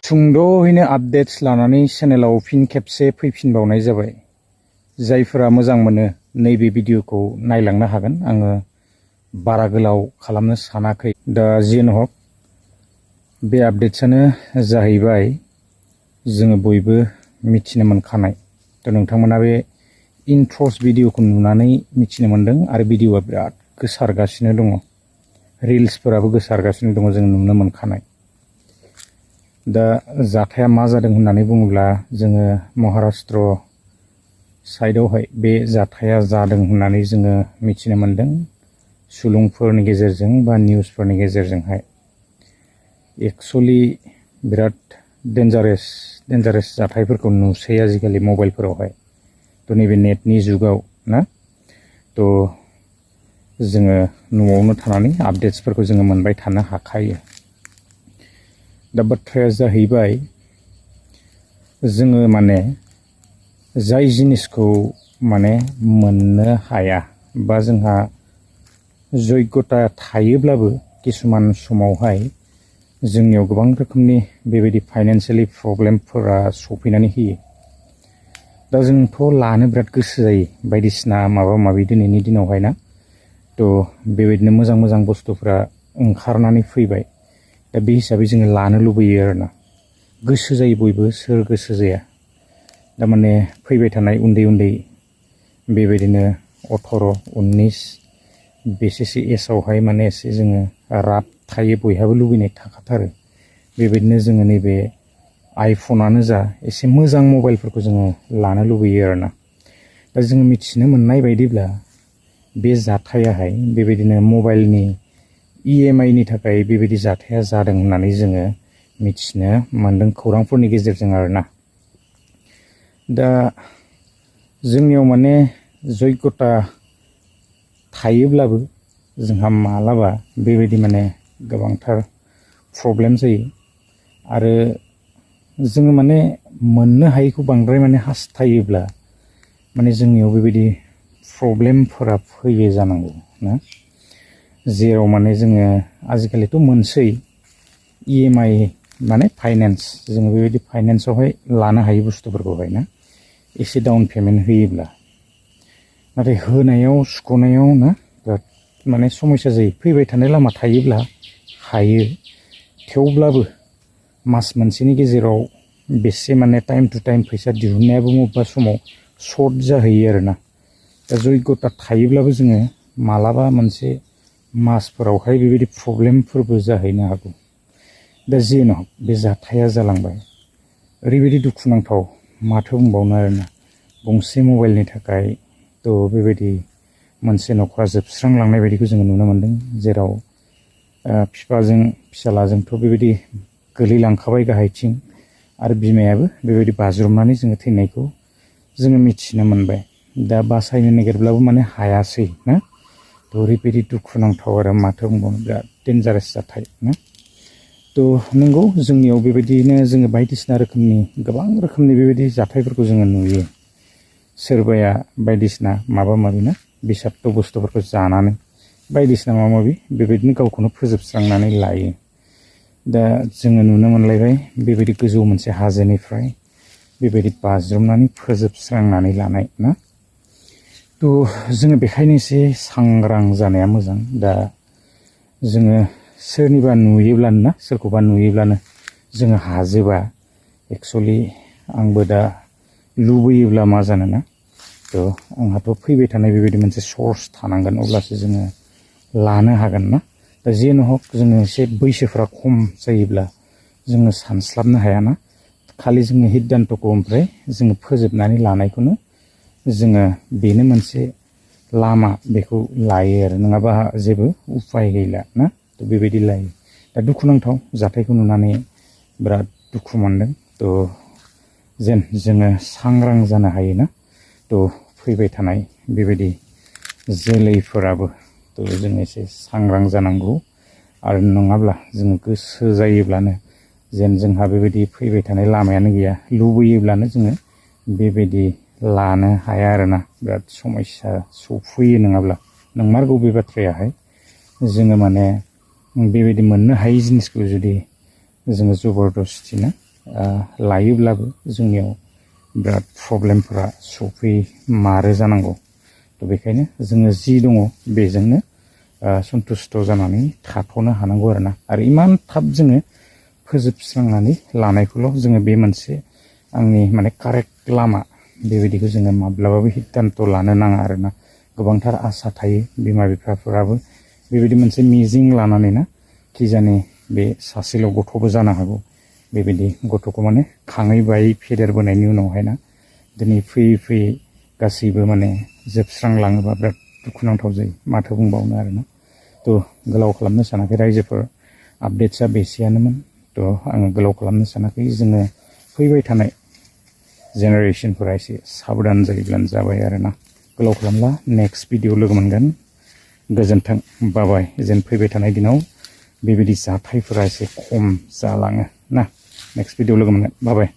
सुंद'यैनो updates लानानै चेनेलाव फिन खेबसे फैफिनबावनाय जाबाय। जायफोरा मोजां मोनो नैबे भिडिअखौ नायलांनो हागोन। आङो बारा गोलाव खालामनो सानाखै। दा जियानो हक बे आपडेट्सआनो जाहैबाय जोङो बयबो मिथिनो मोनखानाय। थ' नोंथांमोना बे इन्ट्र'स भिडिअखौ नुनानै मिथिनो मोन्दों आरो भिडिअआ बिराद गोसारगासिनो दङ। रिल्सफोराबो गोसारगासिनो दङ, जों नुनो मोनखानाय। दा जाथाया मा जादों होननानै बुङोब्ला जोङो महाराष्ट्र साइडआवहाय बे जाथाया जादों होननानै जोङो मिथिनो मोन्दों सुलुंफोरनि गेजेरजों बा निउसफोरनि गेजेरजोंहाय। एक्सुवेलि बिराद डेन्जारेस जाथायफोरखौ नुसै आजिखालि मबाइलफोरावहाय। थ' नैबे नेटनि जुगाव ना, थ' जोङो न'आवनो थानानै आपडेट्सफोरखौ जोङो मोनबाय थानो हाखायो। दा बाथ्राया जाहैबाय जोङो माने जाय जिनिसखौ माने मोननो हाया बा जोंहा जग्यता थायोब्लाबो किसुमान समावहाय जोंनियाव गोबां रोखोमनि बेबायदि फाइनान्सियेलि प्रब्लेमफोरा सफैनानै होयो। दा जोंथ' लानो बिराद गोसो जायो बायदिसिना माबा माबि दिनैनि दिनावहाय ना। थ' बेबायदिनो मोजां मोजां बुस्थुफ्रा ओंखारनानै फैबाय। दा बे हिसाबै जोङो लानो लुबैयो आरोना, गोसो जायो बयबो, सोर गोसो जाया। दामाने फैबाय थानाय उन्दै उन्दै बेबायदिनो 18-19 बेसेसो एजआवहाय माने एसे जोङो राब थायो, बयहाबो लुबैनाय थाखाथारो। बेबायदिनो जोङो नैबे आइफनानो जा एसे मोजां मबाइलफोरखौ जोङो लानो लुबैयो आरोना। दा जोङो मिथिनो मोननाय बायदिब्ला बे जाथायाहाय बेबायदिनो मबाइलनि EMI नि थाखाय बेबायदि जाथाया जादों होननानै जोङो मिथिनो मोनदों खौरांफोरनि गेजेरजों आरोना। दा जोंनियाव माने जग्यता थायोब्लाबो जोंहा मालाबा बेबायदि माने गोबांथार प्रब्लेम जायो आरो जोङो माने मोननो हायैखौ बांद्राय माने हास्थायोब्ला माने जोंनियाव बेबायदि प्रब्लेमफोरा फैयो जानांगौ ना। जेराव माने जोङो आजिखालिथ' मोनसै EMI माने फाइनेन्स, जोङो बेबायदि फाइनेन्सआवहाय लानो हायो बुस्थुफोरखौहाय ना, एसे डाउन पेमेन्ट होयोब्ला। नाथाय होनायाव सुख'नायाव ना बिराद माने समस्या जायो। फैबाय थानाय लामा थायोब्ला हायो, थेवब्लाबो मास मोनसेनि गेजेराव बेसे माने टाइम टु टाइम फैसा दिहुननायाबो बबेबा समाव सर्ट जाहैयो आरोना। दा जग्यता थायोब्लाबो जोङो मालाबा मोनसे मासफोरावहाय बेबायदि प्रब्लेमफोरबो जाहैनो हागौ। दा जियानो हक बे जाथाया जालांबाय, ओरैबायदि दुखुनांथाव माथो बुंबावनो आरोना। गंसे मबाइलनि थाखाय थ' बेबायदि मोनसे न'खरा जोबस्रांलांनाय बायदिखौ जोङो नुनो मोन्दों। जेराव बिफाजों फिसालाजोंथ' बेबायदि गोलैलांखाबाय गाहायथिं, आरो बिमायाबो बेबायदि बाज्रुमनानै जोङो थैनायखौ जोङो मिथिनो मोनबाय। दा बासायनो नागिरब्लाबो माने हायासै ना। थ' ओरैबायदि दुखुनांथाव आरो माथो बुंबावनो, बिराद डेन्जारेस जाथाय ना। थ' नंगौ जोंनियाव बेबायदिनो जोङो बायदिसिना रोखोमनि गोबां रोखोमनि बेबायदि जाथायफोरखौ जोङो नुयो। सोरबाया बायदिसिना माबा माबि ना बिषाक्त बुस्थुफोरखौ जानानै बायदिसिना माबा माबि बेबायदिनो गावखौनो फोजोबस्रांनानै लायो। दा जोङो नुनो मोनलायबाय बेबायदि गोजौ मोनसे हाजोनिफ्राय बेबायदि बाज्रुमनानै फोजोबस्रांनानै लानाय ना। थ' जोङो बेखायनो एसे सांग्रां जानाया मोजां। दा जोङो सोरनिबा नुयोब्लानो ना, सोरखौबा नुयोब्लानो जोङो हाजोबा, एक्सुवेलि आंबो दा लुबैयोब्ला मा जानोना। थ' आंहाथ' फैबाय थानाय बेबायदि मोनसे सर्स थानांगोन, अब्लासो जोङो लानो हागोन ना। दा जियानो हक जोङो एसे बैसोफ्रा खम जायोब्ला जोङो सानस्लाबनो हायाना, खालि जोङो हिदान्त'खौ ओमफ्राय जोङो फोजोबनानै लानायखौनो जोङो बेनो मोनसे लामा बेखौ लायो आरो, नङाबा जेबो उफाय गैला ना। थ' बेबायदि लायो। दा दुखुनांथाव जाथायखौ नुनानै बिराद दुखु मोनदों। थ' जेन जोङो सांग्रां जानो हायोना। थ' फैबाय थानाय बेबायदि जोलैफोराबो थ' जों एसे सांग्रां जानांगौ। आरो नङाब्ला जोङो गोसो जायोब्लानो जेन जोंहा बेबायदि फैबाय थानाय लामायानो गैया, लुबैयोब्लानो जोङो बेबायदि लानो हाया आरोना। बिराद समस्या सफैयो नङाब्ला। नंमारगौ बे बाथ्रायाहाय। जोङो माने बेबायदि मोननो हायै जिनिसखौ जुदि जोङो जबरदस्ति ना लायोब्लाबो जोंनियाव बिराद प्रब्लेमफोरा सफैमारो जानांगौ। थ' बेखायनो जोङो जि दङ बेजोंनो सन्तुष्ट' जानानै थाथ'नो हानांगौ आरोना। आरो इमान थाब जोङो फोजोबस्रांनानै लानायखौल' जोङो बे मोनसे आंनि माने कारेक्ट लामा, बेबायदिखौ जोङो माब्लाबाबो सिद्धान्त लानो नाङा आरोना। गोबांथार आसा थायो बिमा बिफाफोराबो बेबायदि मोनसे मिजिं लानानै ना, कि जाने बे सासेल' गथ'बो जानो हागौ। बेबायदि गथ'खौ माने खाङै बायै फेदेरबोनायनि उनावहाय ना, दिनै फैयै फैयै गासैबो माने जोबस्रांलाङोबा बिराद दुखुनांथाव जायो। माथो बुंबावनो आरोना। थ' गोलाव खालामनो सानाखै रायजोफोर, आपडेट्सआ बेसेयानोमोन। थ' आङो गोलाव खालामनो सानाखै। जोङो फैबाय थानाय जेनेरेसनफोरा एसे साबधान जायोब्लानो जाबाय आरोना। गोलाव खालामला, नेक्स्ट भिडिअ लोगो मोनगोन। गोजोन्थों, बाबाय। जेन फैबाय थानाय दिनाव बेबायदि जाथायफोरा एसे खम जालाङो ना। नेक्स्ट भिडिअ लोगो मोनगोन, बाबाय।